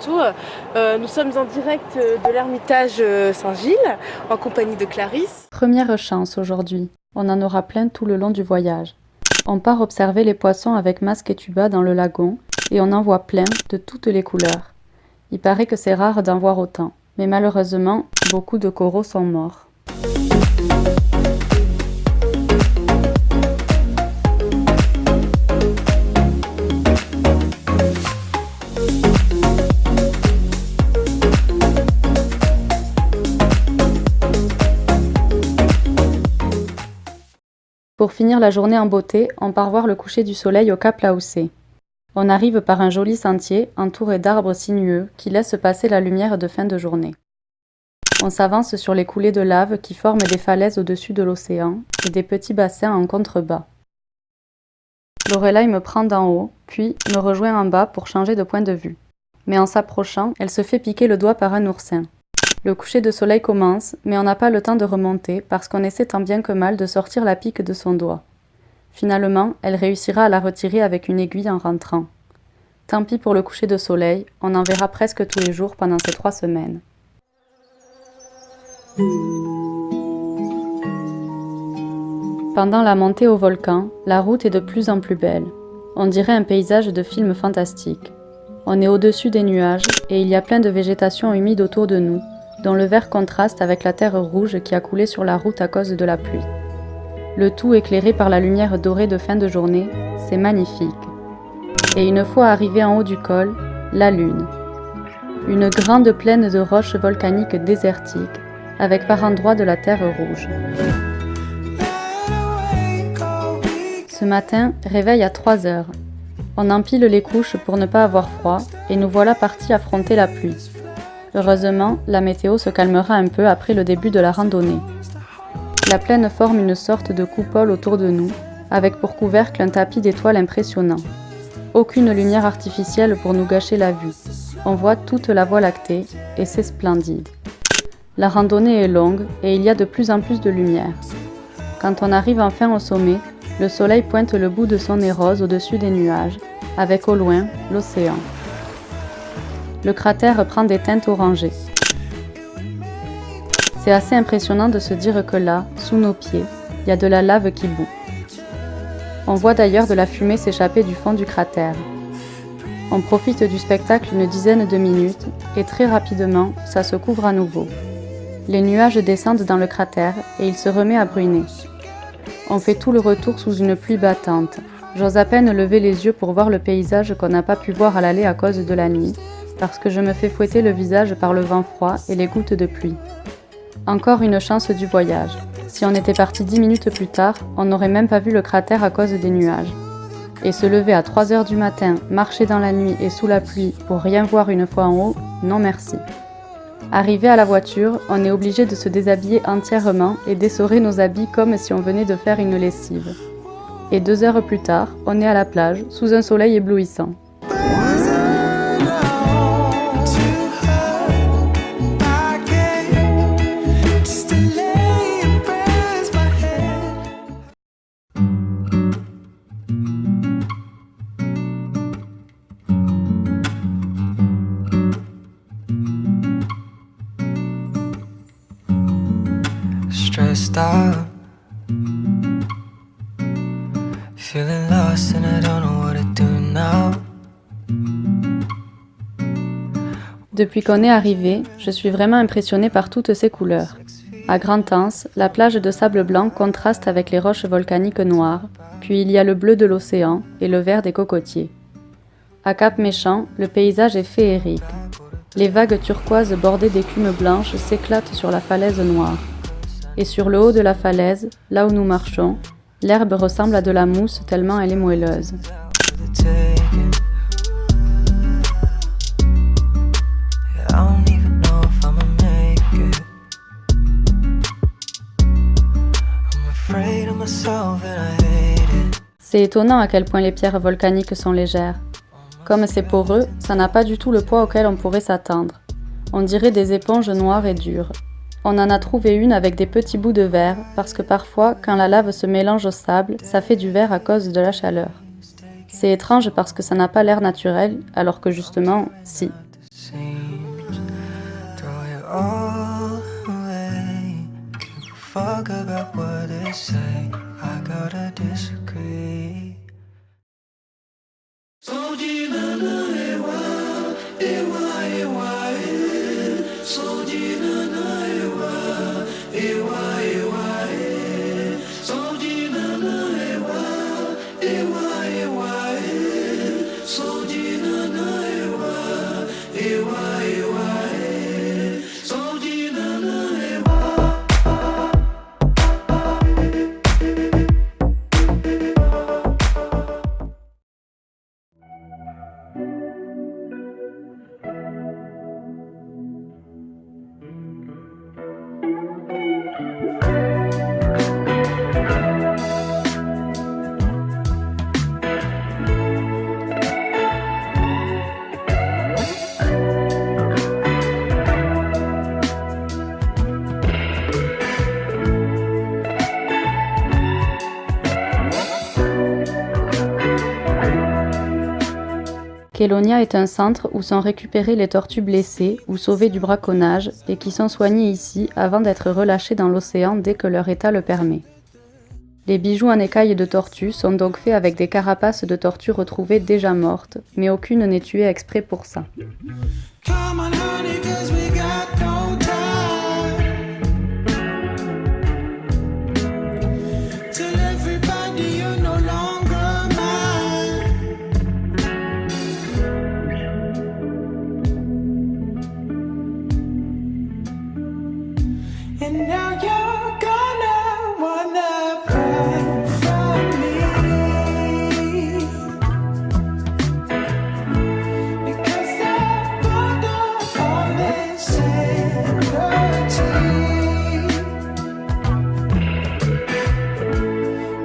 bientôt. Nous sommes en direct de l'Ermitage Saint-Gilles, en compagnie de Clarisse. Première chance aujourd'hui, on en aura plein tout le long du voyage. On part observer les poissons avec masque et tuba dans le lagon, et on en voit plein de toutes les couleurs. Il paraît que c'est rare d'en voir autant, mais malheureusement, beaucoup de coraux sont morts. Pour finir la journée en beauté, on part voir le coucher du soleil au Cap Laoussé. On arrive par un joli sentier entouré d'arbres sinueux qui laissent passer la lumière de fin de journée. On s'avance sur les coulées de lave qui forment des falaises au-dessus de l'océan et des petits bassins en contrebas. Lorelai me prend d'en haut, puis me rejoint en bas pour changer de point de vue. Mais en s'approchant, elle se fait piquer le doigt par un oursin. Le coucher de soleil commence, mais on n'a pas le temps de remonter parce qu'on essaie tant bien que mal de sortir la pique de son doigt. Finalement, elle réussira à la retirer avec une aiguille en rentrant. Tant pis pour le coucher de soleil, on en verra presque tous les jours pendant ces 3 semaines. Pendant la montée au volcan, la route est de plus en plus belle. On dirait un paysage de film fantastique. On est au-dessus des nuages et il y a plein de végétation humide autour de nous, dont le vert contraste avec la terre rouge qui a coulé sur la route à cause de la pluie. Le tout éclairé par la lumière dorée de fin de journée, c'est magnifique. Et une fois arrivé en haut du col, la lune. Une grande plaine de roches volcaniques désertiques, avec par endroits de la terre rouge. Ce matin, réveil à 3 heures. On empile les couches pour ne pas avoir froid, et nous voilà partis affronter la pluie. Heureusement, la météo se calmera un peu après le début de la randonnée. La plaine forme une sorte de coupole autour de nous, avec pour couvercle un tapis d'étoiles impressionnant. Aucune lumière artificielle pour nous gâcher la vue. On voit toute la Voie lactée, et c'est splendide. La randonnée est longue, et il y a de plus en plus de lumière. Quand on arrive enfin au sommet, le soleil pointe le bout de son nez rose au-dessus des nuages, avec au loin l'océan. Le cratère prend des teintes orangées. C'est assez impressionnant de se dire que là, sous nos pieds, il y a de la lave qui bout. On voit d'ailleurs de la fumée s'échapper du fond du cratère. On profite du spectacle une dizaine de minutes et très rapidement, ça se couvre à nouveau. Les nuages descendent dans le cratère et il se remet à bruiner. On fait tout le retour sous une pluie battante. J'ose à peine lever les yeux pour voir le paysage qu'on n'a pas pu voir à l'aller à cause de la nuit, parce que je me fais fouetter le visage par le vent froid et les gouttes de pluie. Encore une chance du voyage. Si on était parti 10 minutes plus tard, on n'aurait même pas vu le cratère à cause des nuages. Et se lever à 3 heures du matin, marcher dans la nuit et sous la pluie pour rien voir une fois en haut, non merci. Arrivé à la voiture, on est obligé de se déshabiller entièrement et d'essorer nos habits comme si on venait de faire une lessive. Et 2 heures plus tard, on est à la plage, sous un soleil éblouissant. Stressed out, feeling lost and I don't know what to do now. Depuis qu'on est arrivé, je suis vraiment impressionnée par toutes ces couleurs. À Grand-Anse, la plage de sable blanc contraste avec les roches volcaniques noires, puis il y a le bleu de l'océan et le vert des cocotiers. À Cap-Méchant, le paysage est féerique. Les vagues turquoises bordées d'écume blanche s'éclatent sur la falaise noire. Et sur le haut de la falaise, là où nous marchons, l'herbe ressemble à de la mousse tellement elle est moelleuse. C'est étonnant à quel point les pierres volcaniques sont légères. Comme c'est poreux, ça n'a pas du tout le poids auquel on pourrait s'attendre. On dirait des éponges noires et dures. On en a trouvé une avec des petits bouts de verre, parce que parfois, quand la lave se mélange au sable, ça fait du verre à cause de la chaleur. C'est étrange parce que ça n'a pas l'air naturel, alors que justement, si. seems. Throw it all away. Give a fuck about what they say. I gotta disagree. Kélonia est un centre où sont récupérées les tortues blessées ou sauvées du braconnage et qui sont soignées ici avant d'être relâchées dans l'océan dès que leur état le permet. Les bijoux en écailles de tortue sont donc faits avec des carapaces de tortues retrouvées déjà mortes, mais aucune n'est tuée exprès pour ça. And now you're gonna wanna run from me, because I found all this sanity,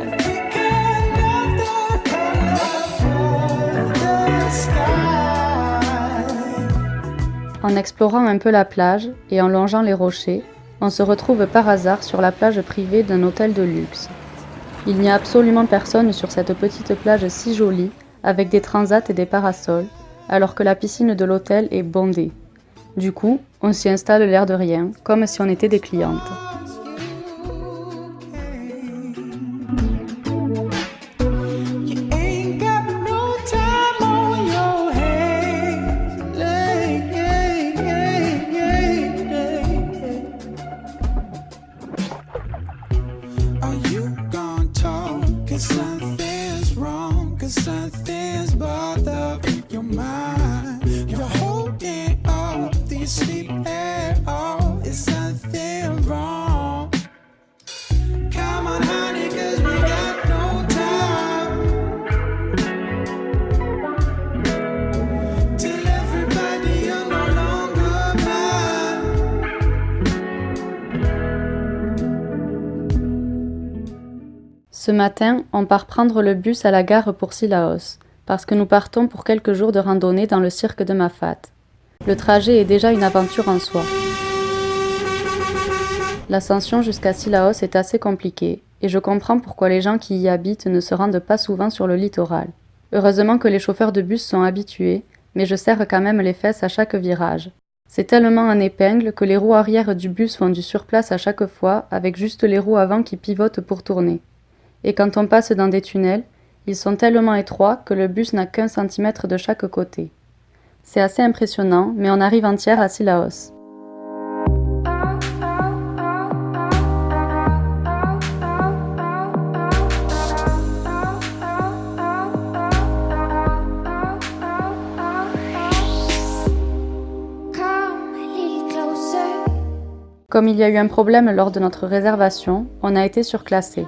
and pick another color for the sky. En explorant un peu la plage et en longeant les rochers, on se retrouve par hasard sur la plage privée d'un hôtel de luxe. Il n'y a absolument personne sur cette petite plage si jolie, avec des transats et des parasols, alors que la piscine de l'hôtel est bondée. Du coup, on s'y installe l'air de rien, comme si on était des clientes. Something's wrong, 'cause something's bothering your mind. You're holding on, do you sleep at all? Is something wrong? Come on, honey, 'cause we got no time. Tell everybody you're no longer mine. Ce matin, on part prendre le bus à la gare pour Cilaos, parce que nous partons pour quelques jours de randonnée dans le cirque de Mafat. Le trajet est déjà une aventure en soi. L'ascension jusqu'à Cilaos est assez compliquée, et je comprends pourquoi les gens qui y habitent ne se rendent pas souvent sur le littoral. Heureusement que les chauffeurs de bus sont habitués, mais je serre quand même les fesses à chaque virage. C'est tellement en épingle que les roues arrière du bus font du surplace à chaque fois, avec juste les roues avant qui pivotent pour tourner. Et quand on passe dans des tunnels, ils sont tellement étroits que le bus n'a qu'1 centimètre de chaque côté. C'est assez impressionnant, mais on arrive entière à Cilaos. Comme il y a eu un problème lors de notre réservation, on a été surclassé.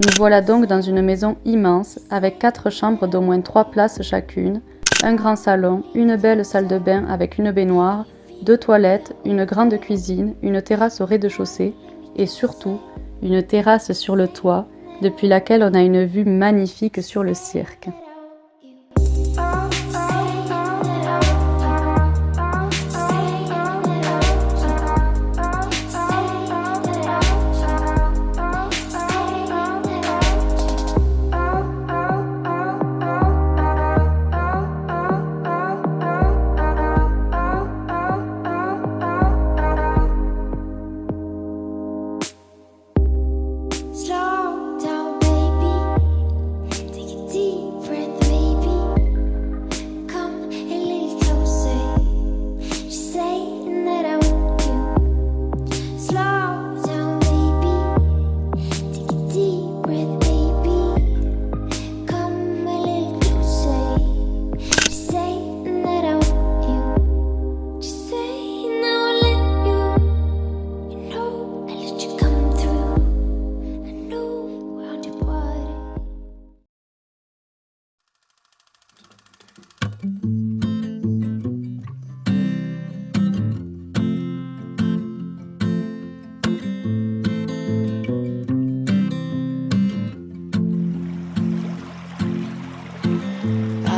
Nous voilà donc dans une maison immense, avec 4 chambres d'au moins 3 places chacune, un grand salon, une belle salle de bain avec une baignoire, 2 toilettes, une grande cuisine, une terrasse au rez-de-chaussée et surtout une terrasse sur le toit, depuis laquelle on a une vue magnifique sur le cirque.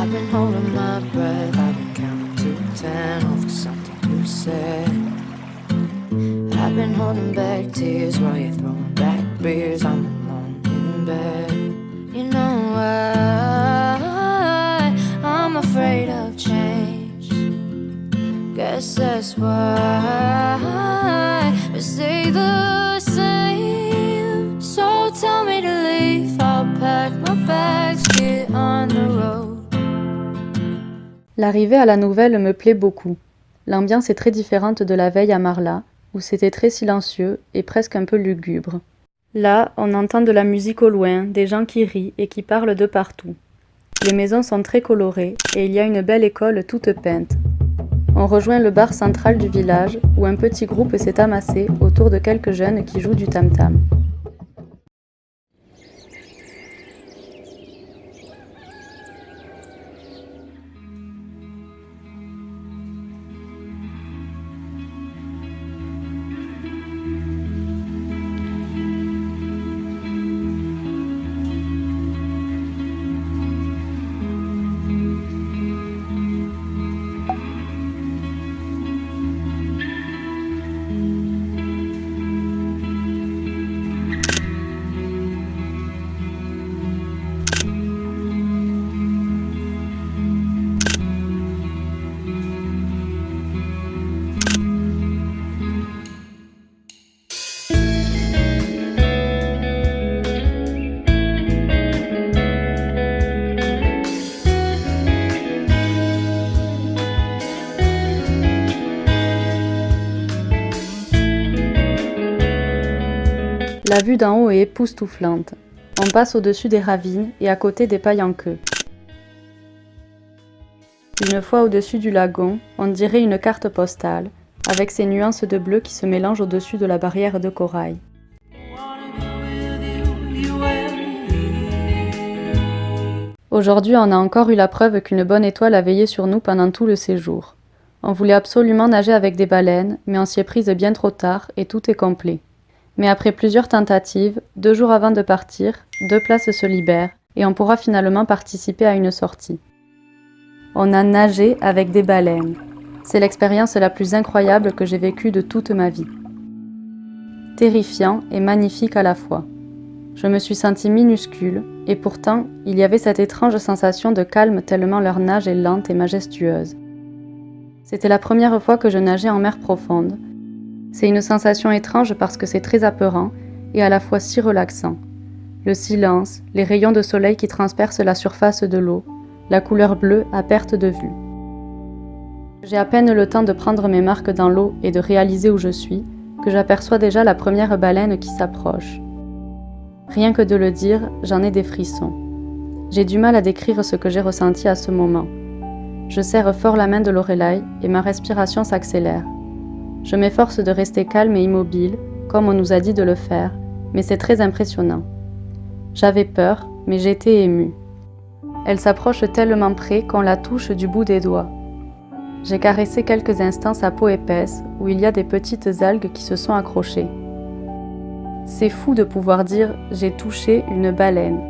I've been holding my breath, I've been counting to 10 over something you said. I've been holding back tears while you're throwing back beers. I'm alone in bed. You know I'm afraid of change. Guess that's why we stay the same. So tell me to leave, I'll pack my bags, get on the road. L'arrivée à la nouvelle me plaît beaucoup. L'ambiance est très différente de la veille à Marla, où c'était très silencieux et presque un peu lugubre. Là, on entend de la musique au loin, des gens qui rient et qui parlent de partout. Les maisons sont très colorées et il y a une belle école toute peinte. On rejoint le bar central du village où un petit groupe s'est amassé autour de quelques jeunes qui jouent du tam-tam. La vue d'en haut est époustouflante. On passe au-dessus des ravines et à côté des pailles en queue. Une fois au-dessus du lagon, on dirait une carte postale, avec ses nuances de bleu qui se mélangent au-dessus de la barrière de corail. Aujourd'hui, on a encore eu la preuve qu'une bonne étoile a veillé sur nous pendant tout le séjour. On voulait absolument nager avec des baleines, mais on s'y est prise bien trop tard et tout est complet. Mais après plusieurs tentatives, 2 jours avant de partir, 2 places se libèrent et on pourra finalement participer à une sortie. On a nagé avec des baleines. C'est l'expérience la plus incroyable que j'ai vécue de toute ma vie. Terrifiant et magnifique à la fois. Je me suis sentie minuscule et pourtant, il y avait cette étrange sensation de calme tellement leur nage est lente et majestueuse. C'était la première fois que je nageais en mer profonde. C'est une sensation étrange parce que c'est très apeurant et à la fois si relaxant. Le silence, les rayons de soleil qui transpercent la surface de l'eau, la couleur bleue à perte de vue. J'ai à peine le temps de prendre mes marques dans l'eau et de réaliser où je suis, que j'aperçois déjà la première baleine qui s'approche. Rien que de le dire, j'en ai des frissons. J'ai du mal à décrire ce que j'ai ressenti à ce moment. Je serre fort la main de Lorelai et ma respiration s'accélère. Je m'efforce de rester calme et immobile, comme on nous a dit de le faire, mais c'est très impressionnant. J'avais peur, mais j'étais émue. Elle s'approche tellement près qu'on la touche du bout des doigts. J'ai caressé quelques instants sa peau épaisse, où il y a des petites algues qui se sont accrochées. C'est fou de pouvoir dire « j'ai touché une baleine ».